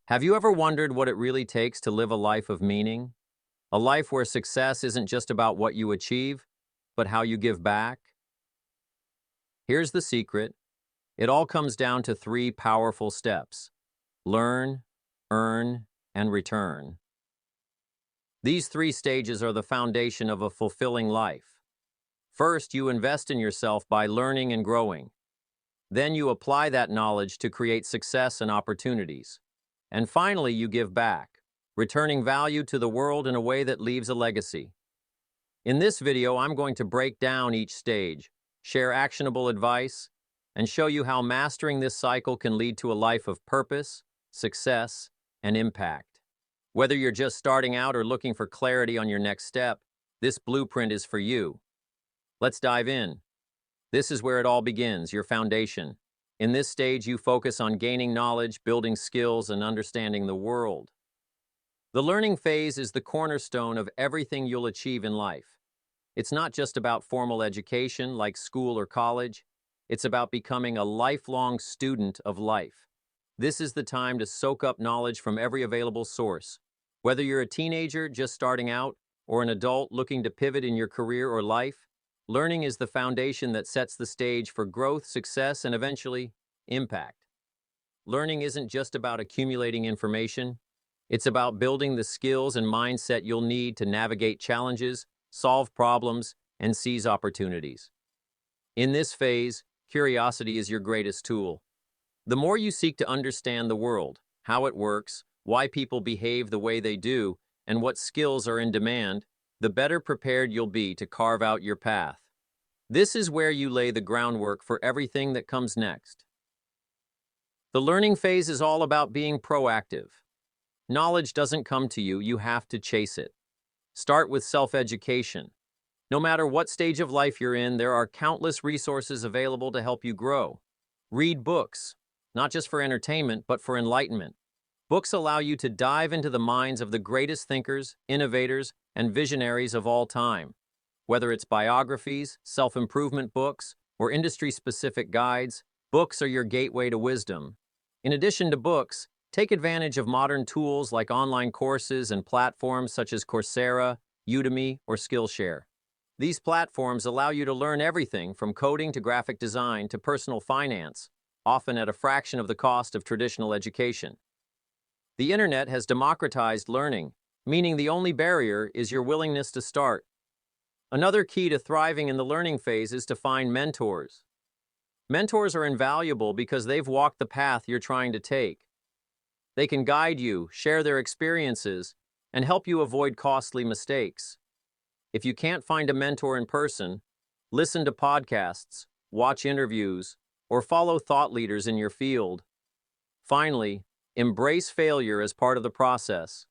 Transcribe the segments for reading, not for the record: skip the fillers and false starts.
Have you ever wondered what it really takes to live a life of meaning? A life where success isn't just about what you achieve, but how you give back? Here's the secret. It all comes down to three powerful steps: learn, earn, and return. These three stages are the foundation of a fulfilling life. First, you invest in yourself by learning and growing. Then you apply that knowledge to create success and opportunities. And finally, you give back, returning value to the world in a way that leaves a legacy. In this video, I'm going to break down each stage, share actionable advice, and show you how mastering this cycle can lead to a life of purpose, success, and impact. Whether you're just starting out or looking for clarity on your next step, this blueprint is for you. Let's dive in. This is where it all begins, your foundation. In this stage, you focus on gaining knowledge, building skills, and understanding the world. The learning phase is the cornerstone of everything you'll achieve in life. It's not just about formal education like school or college. It's about becoming a lifelong student of life. This is the time to soak up knowledge from every available source. Whether you're a teenager just starting out or an adult looking to pivot in your career or life, learning is the foundation that sets the stage for growth, success, and eventually, impact. Learning isn't just about accumulating information. It's about building the skills and mindset you'll need to navigate challenges, solve problems, and seize opportunities. In this phase, curiosity is your greatest tool. The more you seek to understand the world, how it works, why people behave the way they do, and what skills are in demand, the better prepared you'll be to carve out your path. This is where you lay the groundwork for everything that comes next. The learning phase is all about being proactive. Knowledge doesn't come to you, you have to chase it. Start with self-education. No matter what stage of life you're in, there are countless resources available to help you grow. Read books, not just for entertainment, but for enlightenment. Books allow you to dive into the minds of the greatest thinkers, innovators, and visionaries of all time. Whether it's biographies, self-improvement books, or industry-specific guides, books are your gateway to wisdom. In addition to books, take advantage of modern tools like online courses and platforms such as Coursera, Udemy, or Skillshare. These platforms allow you to learn everything from coding to graphic design to personal finance, often at a fraction of the cost of traditional education. The internet has democratized learning, meaning the only barrier is your willingness to start. Another key to thriving in the learning phase is to find mentors. Mentors are invaluable because they've walked the path you're trying to take. They can guide you, share their experiences, and help you avoid costly mistakes. If you can't find a mentor in person, listen to podcasts, watch interviews, or follow thought leaders in your field. Finally, embrace failure as part of the process.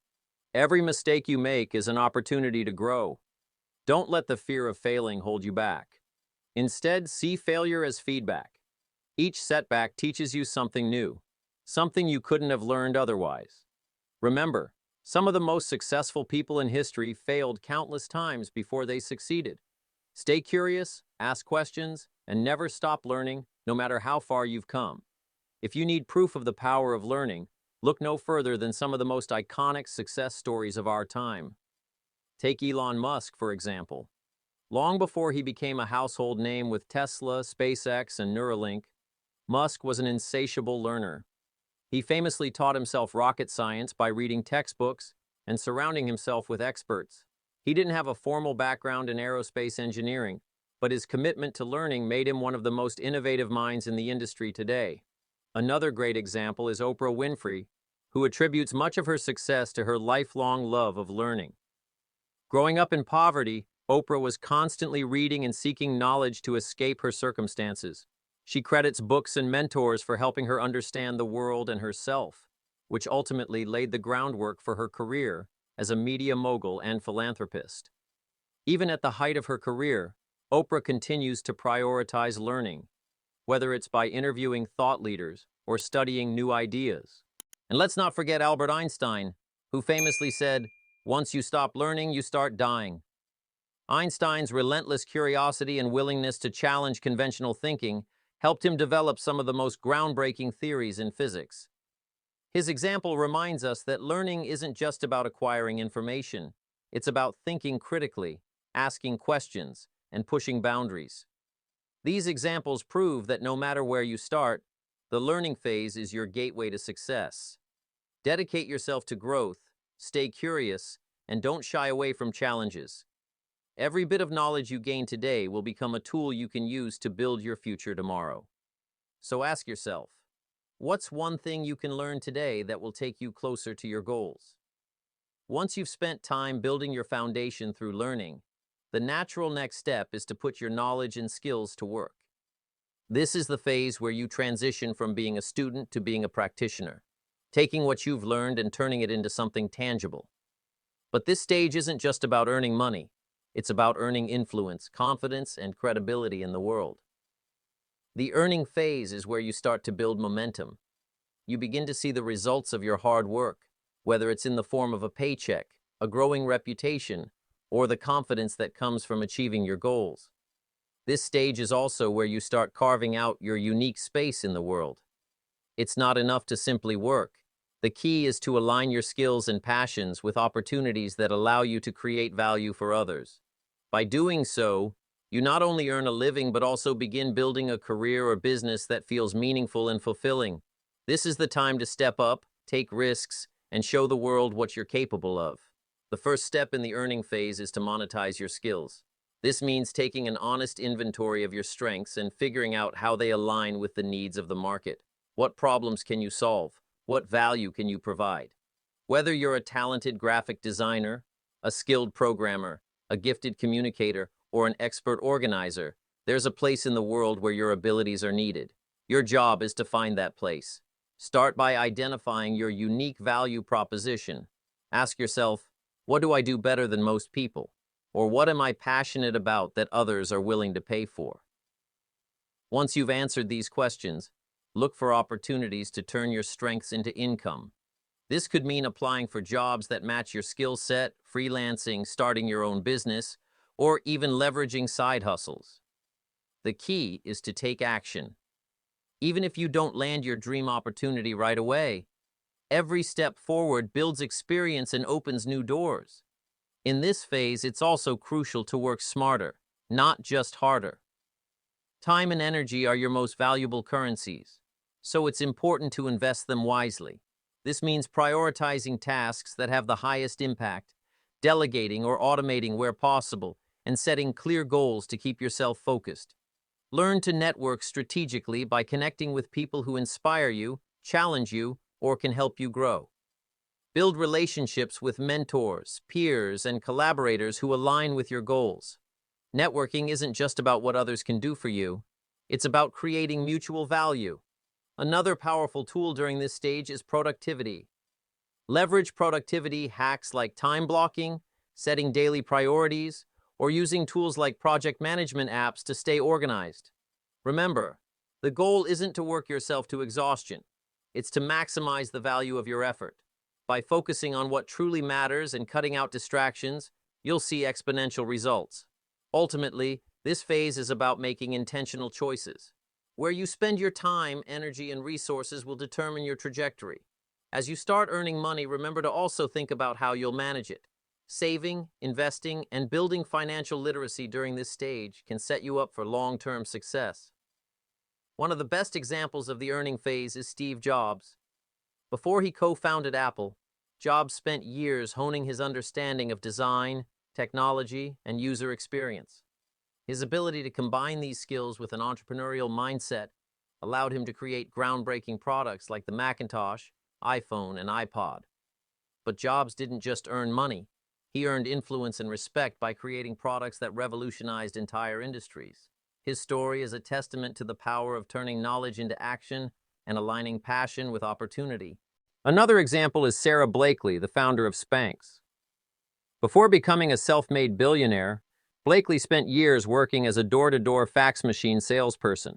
Every mistake you make is an opportunity to grow. Don't let the fear of failing hold you back. Instead, see failure as feedback. Each setback teaches you something new, something you couldn't have learned otherwise. Remember, some of the most successful people in history failed countless times before they succeeded. Stay curious, ask questions, and never stop learning, no matter how far you've come. If you need proof of the power of learning, look no further than some of the most iconic success stories of our time. Take Elon Musk, for example. Long before he became a household name with Tesla, SpaceX, and Neuralink, Musk was an insatiable learner. He famously taught himself rocket science by reading textbooks and surrounding himself with experts. He didn't have a formal background in aerospace engineering, but his commitment to learning made him one of the most innovative minds in the industry today. Another great example is Oprah Winfrey, who attributes much of her success to her lifelong love of learning. Growing up in poverty, Oprah was constantly reading and seeking knowledge to escape her circumstances. She credits books and mentors for helping her understand the world and herself, which ultimately laid the groundwork for her career as a media mogul and philanthropist. Even at the height of her career, Oprah continues to prioritize learning, whether it's by interviewing thought leaders or studying new ideas. And let's not forget Albert Einstein, who famously said, "Once you stop learning, you start dying." Einstein's relentless curiosity and willingness to challenge conventional thinking helped him develop some of the most groundbreaking theories in physics. His example reminds us that learning isn't just about acquiring information. It's about thinking critically, asking questions, and pushing boundaries. These examples prove that no matter where you start, the learning phase is your gateway to success. Dedicate yourself to growth, stay curious, and don't shy away from challenges. Every bit of knowledge you gain today will become a tool you can use to build your future tomorrow. So ask yourself, what's one thing you can learn today that will take you closer to your goals? Once you've spent time building your foundation through learning, the natural next step is to put your knowledge and skills to work. This is the phase where you transition from being a student to being a practitioner, taking what you've learned and turning it into something tangible. But this stage isn't just about earning money. It's about earning influence, confidence, and credibility in the world. The earning phase is where you start to build momentum. You begin to see the results of your hard work, whether it's in the form of a paycheck, a growing reputation, or the confidence that comes from achieving your goals. This stage is also where you start carving out your unique space in the world. It's not enough to simply work. The key is to align your skills and passions with opportunities that allow you to create value for others. By doing so, you not only earn a living but also begin building a career or business that feels meaningful and fulfilling. This is the time to step up, take risks, and show the world what you're capable of. The first step in the earning phase is to monetize your skills. This means taking an honest inventory of your strengths and figuring out how they align with the needs of the market. What problems can you solve? What value can you provide? Whether you're a talented graphic designer, a skilled programmer, a gifted communicator, or an expert organizer, there's a place in the world where your abilities are needed. Your job is to find that place. Start by identifying your unique value proposition. Ask yourself, what do I do better than most people? Or what am I passionate about that others are willing to pay for? Once you've answered these questions, look for opportunities to turn your strengths into income. This could mean applying for jobs that match your skill set, freelancing, starting your own business, or even leveraging side hustles. The key is to take action. Even if you don't land your dream opportunity right away, every step forward builds experience and opens new doors. In this phase, it's also crucial to work smarter, not just harder. Time and energy are your most valuable currencies, so it's important to invest them wisely. This means prioritizing tasks that have the highest impact, delegating or automating where possible, and setting clear goals to keep yourself focused. Learn to network strategically by connecting with people who inspire you, challenge you, or can help you grow. Build relationships with mentors, peers, and collaborators who align with your goals. Networking isn't just about what others can do for you. It's about creating mutual value. Another powerful tool during this stage is productivity. Leverage productivity hacks like time blocking, setting daily priorities, or using tools like project management apps to stay organized. Remember, the goal isn't to work yourself to exhaustion. It's to maximize the value of your effort. By focusing on what truly matters and cutting out distractions, you'll see exponential results. Ultimately, this phase is about making intentional choices. Where you spend your time, energy, and resources will determine your trajectory. As you start earning money, remember to also think about how you'll manage it. Saving, investing, and building financial literacy during this stage can set you up for long-term success. One of the best examples of the earning phase is Steve Jobs. Before he co-founded Apple, Jobs spent years honing his understanding of design, technology, and user experience. His ability to combine these skills with an entrepreneurial mindset allowed him to create groundbreaking products like the Macintosh, iPhone, and iPod. But Jobs didn't just earn money. He earned influence and respect by creating products that revolutionized entire industries. His story is a testament to the power of turning knowledge into action and aligning passion with opportunity. Another example is Sarah Blakely, the founder of Spanx. Before becoming a self-made billionaire, Blakely spent years working as a door-to-door fax machine salesperson.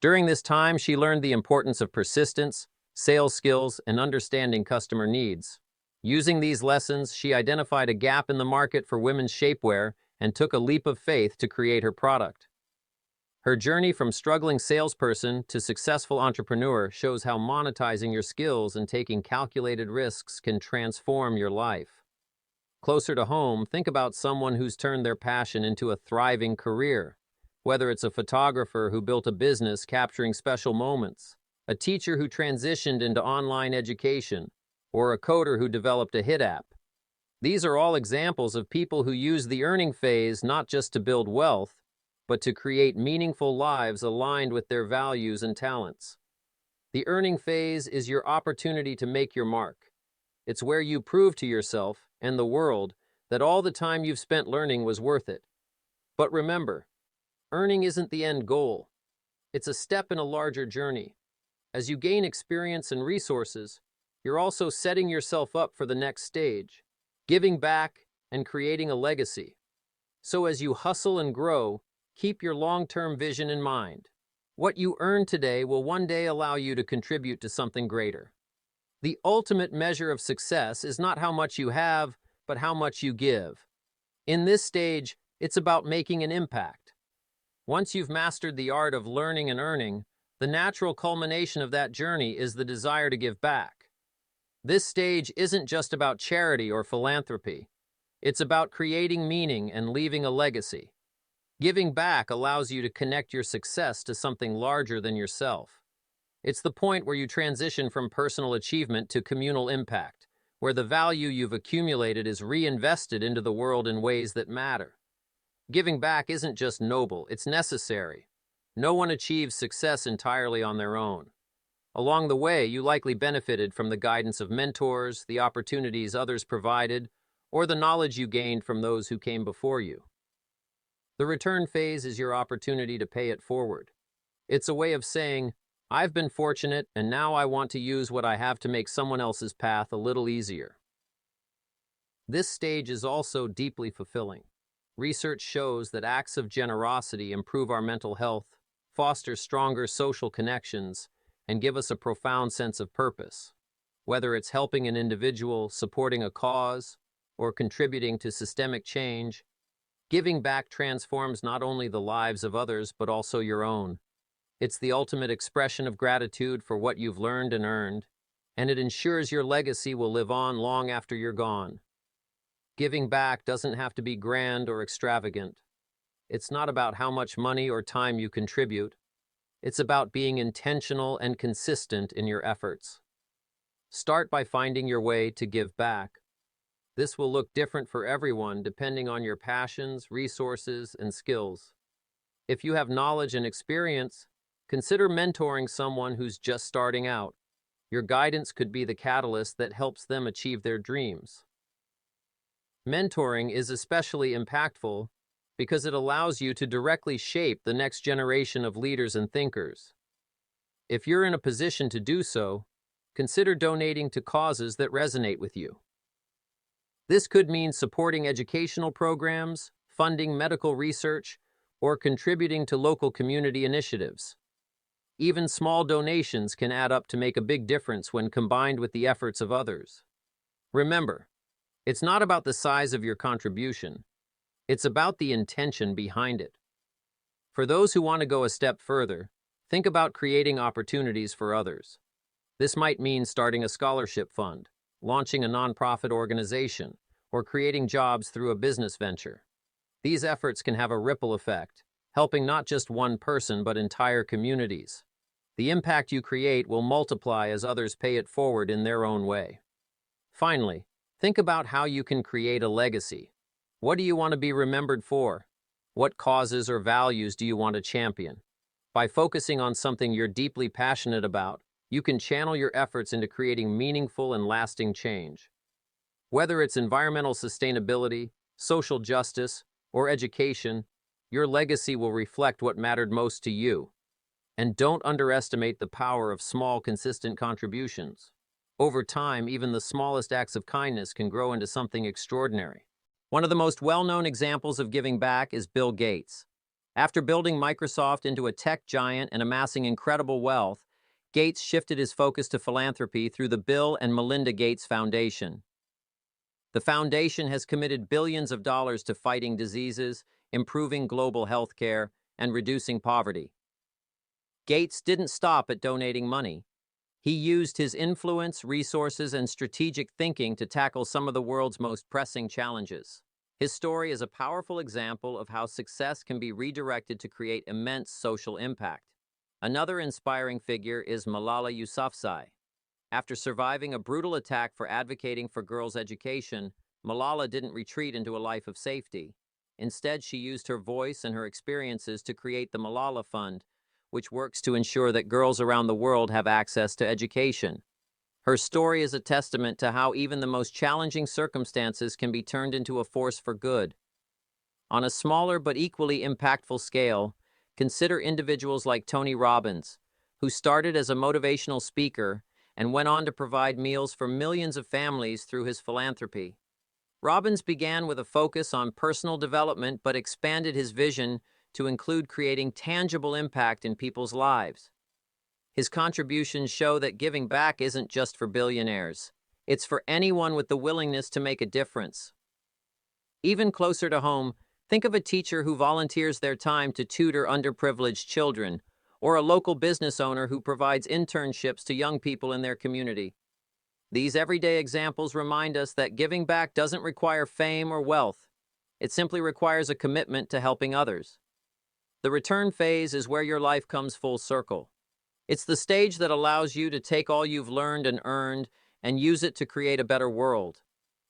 During this time, she learned the importance of persistence, sales skills, and understanding customer needs. Using these lessons, she identified a gap in the market for women's shapewear and took a leap of faith to create her product. Her journey from struggling salesperson to successful entrepreneur shows how monetizing your skills and taking calculated risks can transform your life. Closer to home, think about someone who's turned their passion into a thriving career. Whether it's a photographer who built a business capturing special moments, a teacher who transitioned into online education, or a coder who developed a hit app. These are all examples of people who use the earning phase not just to build wealth, but to create meaningful lives aligned with their values and talents. The earning phase is your opportunity to make your mark. It's where you prove to yourself and the world that all the time you've spent learning was worth it. But remember, earning isn't the end goal. It's a step in a larger journey. As you gain experience and resources, you're also setting yourself up for the next stage, giving back and creating a legacy. So as you hustle and grow, keep your long-term vision in mind. What you earn today will one day allow you to contribute to something greater. The ultimate measure of success is not how much you have, but how much you give. In this stage, it's about making an impact. Once you've mastered the art of learning and earning, the natural culmination of that journey is the desire to give back. This stage isn't just about charity or philanthropy. It's about creating meaning and leaving a legacy. Giving back allows you to connect your success to something larger than yourself. It's the point where you transition from personal achievement to communal impact, where the value you've accumulated is reinvested into the world in ways that matter. Giving back isn't just noble, it's necessary. No one achieves success entirely on their own. Along the way, you likely benefited from the guidance of mentors, the opportunities others provided, or the knowledge you gained from those who came before you. The return phase is your opportunity to pay it forward. It's a way of saying, I've been fortunate, and now I want to use what I have to make someone else's path a little easier. This stage is also deeply fulfilling. Research shows that acts of generosity improve our mental health, foster stronger social connections, and give us a profound sense of purpose. Whether it's helping an individual, supporting a cause, or contributing to systemic change, giving back transforms not only the lives of others, but also your own. It's the ultimate expression of gratitude for what you've learned and earned, and it ensures your legacy will live on long after you're gone. Giving back doesn't have to be grand or extravagant. It's not about how much money or time you contribute. It's about being intentional and consistent in your efforts. Start by finding your way to give back. This will look different for everyone depending on your passions, resources, and skills. If you have knowledge and experience, consider mentoring someone who's just starting out. Your guidance could be the catalyst that helps them achieve their dreams. Mentoring is especially impactful because it allows you to directly shape the next generation of leaders and thinkers. If you're in a position to do so, consider donating to causes that resonate with you. This could mean supporting educational programs, funding medical research, or contributing to local community initiatives. Even small donations can add up to make a big difference when combined with the efforts of others. Remember, it's not about the size of your contribution. It's about the intention behind it. For those who want to go a step further, think about creating opportunities for others. This might mean starting a scholarship fund, launching a nonprofit organization, or creating jobs through a business venture. These efforts can have a ripple effect, helping not just one person but entire communities. The impact you create will multiply as others pay it forward in their own way. Finally, think about how you can create a legacy. What do you want to be remembered for? What causes or values do you want to champion? By focusing on something you're deeply passionate about, you can channel your efforts into creating meaningful and lasting change. Whether it's environmental sustainability, social justice, or education, your legacy will reflect what mattered most to you. And don't underestimate the power of small, consistent contributions. Over time, even the smallest acts of kindness can grow into something extraordinary. One of the most well-known examples of giving back is Bill Gates. After building Microsoft into a tech giant and amassing incredible wealth, Gates shifted his focus to philanthropy through the Bill and Melinda Gates Foundation. The foundation has committed billions of dollars to fighting diseases, improving global health care, and reducing poverty. Gates didn't stop at donating money. He used his influence, resources, and strategic thinking to tackle some of the world's most pressing challenges. His story is a powerful example of how success can be redirected to create immense social impact. Another inspiring figure is Malala Yousafzai. After surviving a brutal attack for advocating for girls' education, Malala didn't retreat into a life of safety. Instead, she used her voice and her experiences to create the Malala Fund, which works to ensure that girls around the world have access to education. Her story is a testament to how even the most challenging circumstances can be turned into a force for good. On a smaller but equally impactful scale, consider individuals like Tony Robbins, who started as a motivational speaker and went on to provide meals for millions of families through his philanthropy. Robbins began with a focus on personal development but expanded his vision to include creating tangible impact in people's lives. His contributions show that giving back isn't just for billionaires. It's for anyone with the willingness to make a difference. Even closer to home, think of a teacher who volunteers their time to tutor underprivileged children, or a local business owner who provides internships to young people in their community. These everyday examples remind us that giving back doesn't require fame or wealth. It simply requires a commitment to helping others. The return phase is where your life comes full circle. It's the stage that allows you to take all you've learned and earned and use it to create a better world.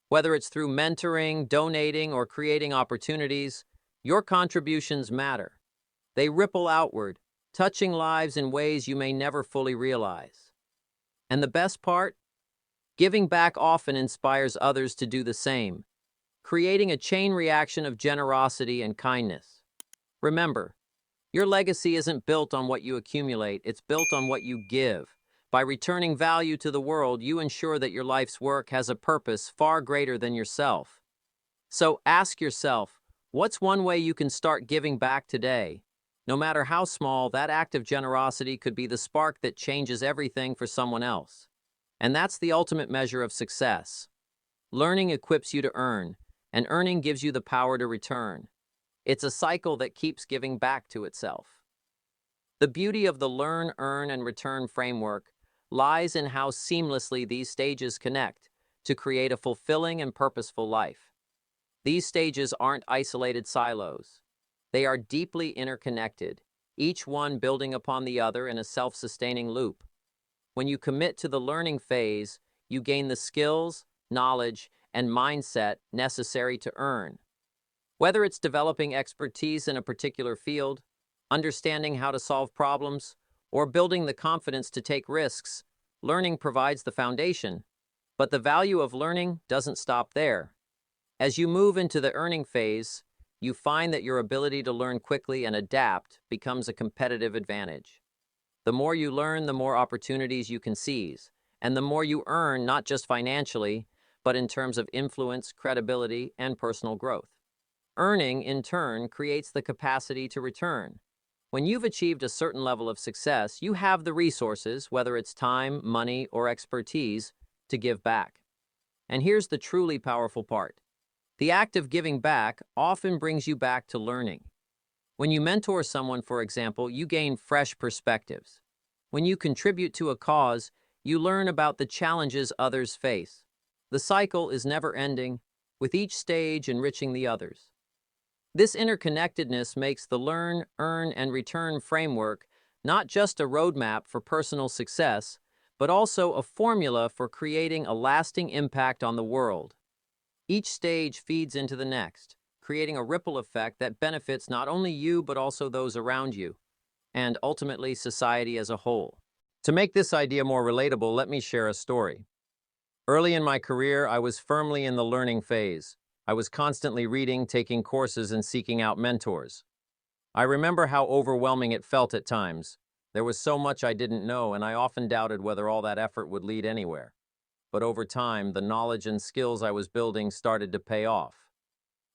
Whether it's through mentoring, donating, or creating opportunities, your contributions matter. They ripple outward, touching lives in ways you may never fully realize. And the best part? Giving back often inspires others to do the same, creating a chain reaction of generosity and kindness. Remember, your legacy isn't built on what you accumulate, it's built on what you give. By returning value to the world, you ensure that your life's work has a purpose far greater than yourself. So ask yourself, what's one way you can start giving back today? No matter how small, that act of generosity could be the spark that changes everything for someone else. And that's the ultimate measure of success. Learning equips you to earn, and earning gives you the power to return. It's a cycle that keeps giving back to itself. The beauty of the learn, earn, and return framework lies in how seamlessly these stages connect to create a fulfilling and purposeful life. These stages aren't isolated silos. They are deeply interconnected, each one building upon the other in a self-sustaining loop. When you commit to the learning phase, you gain the skills, knowledge, and mindset necessary to earn. Whether it's developing expertise in a particular field, understanding how to solve problems, or building the confidence to take risks, learning provides the foundation. But the value of learning doesn't stop there. As you move into the earning phase, you find that your ability to learn quickly and adapt becomes a competitive advantage. The more you learn, the more opportunities you can seize, and the more you earn, not just financially, but in terms of influence, credibility, and personal growth. Earning, in turn, creates the capacity to return. When you've achieved a certain level of success, you have the resources, whether it's time, money, or expertise, to give back. And here's the truly powerful part. The act of giving back often brings you back to learning. When you mentor someone, for example, you gain fresh perspectives. When you contribute to a cause, you learn about the challenges others face. The cycle is never ending, with each stage enriching the others. This interconnectedness makes the learn, earn, and return framework not just a roadmap for personal success, but also a formula for creating a lasting impact on the world. Each stage feeds into the next, creating a ripple effect that benefits not only you but also those around you, and ultimately society as a whole. To make this idea more relatable, let me share a story. Early in my career, I was firmly in the learning phase. I was constantly reading, taking courses, and seeking out mentors. I remember how overwhelming it felt at times. There was so much I didn't know, and I often doubted whether all that effort would lead anywhere. But over time, the knowledge and skills I was building started to pay off.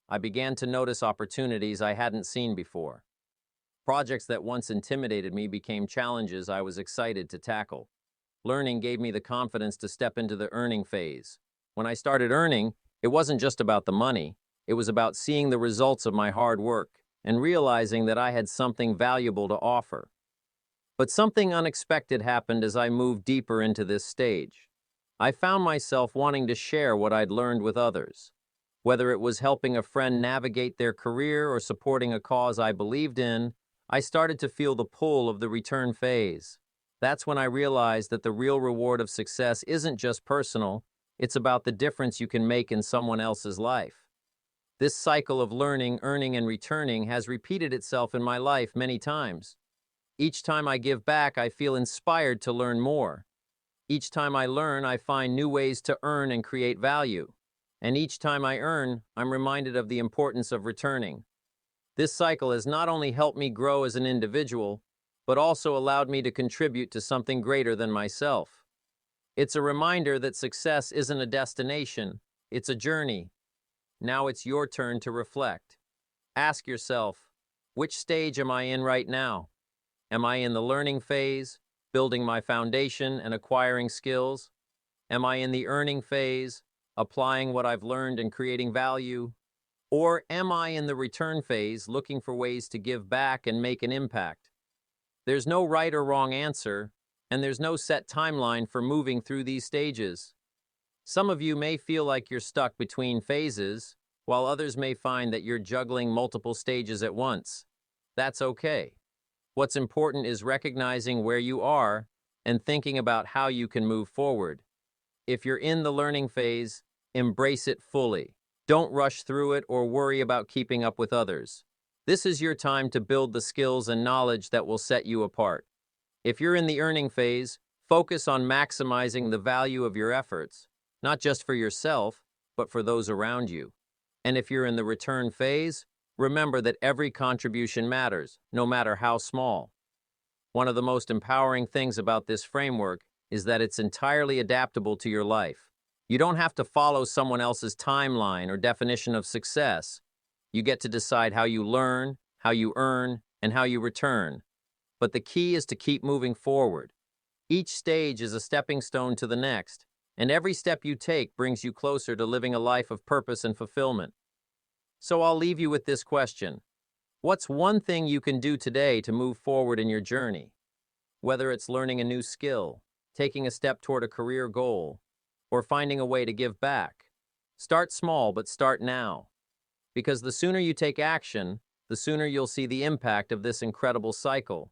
I began to notice opportunities I hadn't seen before. Projects that once intimidated me became challenges I was excited to tackle. Learning gave me the confidence to step into the earning phase. When I started earning, it wasn't just about the money. It was about seeing the results of my hard work, and realizing that I had something valuable to offer. But something unexpected happened as I moved deeper into this stage. I found myself wanting to share what I'd learned with others. Whether it was helping a friend navigate their career or supporting a cause I believed in, I started to feel the pull of the return phase. That's when I realized that the real reward of success isn't just personal, it's about the difference you can make in someone else's life. This cycle of learning, earning, and returning has repeated itself in my life many times. Each time I give back, I feel inspired to learn more. Each time I learn, I find new ways to earn and create value. And each time I earn, I'm reminded of the importance of returning. This cycle has not only helped me grow as an individual, but also allowed me to contribute to something greater than myself. It's a reminder that success isn't a destination, it's a journey. Now it's your turn to reflect. Ask yourself, which stage am I in right now? Am I in the learning phase, building my foundation and acquiring skills? Am I in the earning phase, applying what I've learned and creating value? Or am I in the return phase, looking for ways to give back and make an impact? There's no right or wrong answer, and there's no set timeline for moving through these stages. Some of you may feel like you're stuck between phases, while others may find that you're juggling multiple stages at once. That's okay. What's important is recognizing where you are and thinking about how you can move forward. If you're in the learning phase, embrace it fully. Don't rush through it or worry about keeping up with others. This is your time to build the skills and knowledge that will set you apart. If you're in the earning phase, focus on maximizing the value of your efforts, not just for yourself, but for those around you. And if you're in the return phase, remember that every contribution matters, no matter how small. One of the most empowering things about this framework is that it's entirely adaptable to your life. You don't have to follow someone else's timeline or definition of success. You get to decide how you learn, how you earn, and how you return. But the key is to keep moving forward. Each stage is a stepping stone to the next, and every step you take brings you closer to living a life of purpose and fulfillment. So I'll leave you with this question. What's one thing you can do today to move forward in your journey? Whether it's learning a new skill, taking a step toward a career goal, or finding a way to give back. Start small, but start now. Because the sooner you take action, the sooner you'll see the impact of this incredible cycle.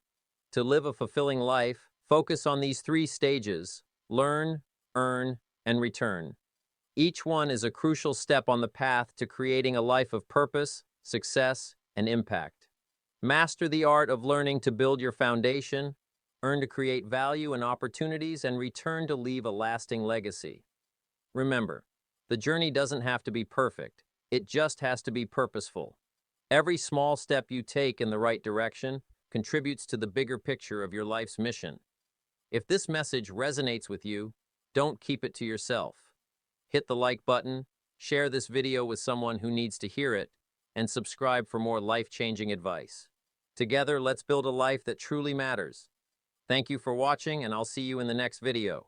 To live a fulfilling life, focus on these 3 stages: learn, earn, and return. Each one is a crucial step on the path to creating a life of purpose, success, and impact. Master the art of learning to build your foundation, earn to create value and opportunities, and return to leave a lasting legacy. Remember, the journey doesn't have to be perfect. It just has to be purposeful. Every small step you take in the right direction contributes to the bigger picture of your life's mission. If this message resonates with you, don't keep it to yourself. Hit the like button, share this video with someone who needs to hear it, and subscribe for more life-changing advice. Together, let's build a life that truly matters. Thank you for watching, and I'll see you in the next video.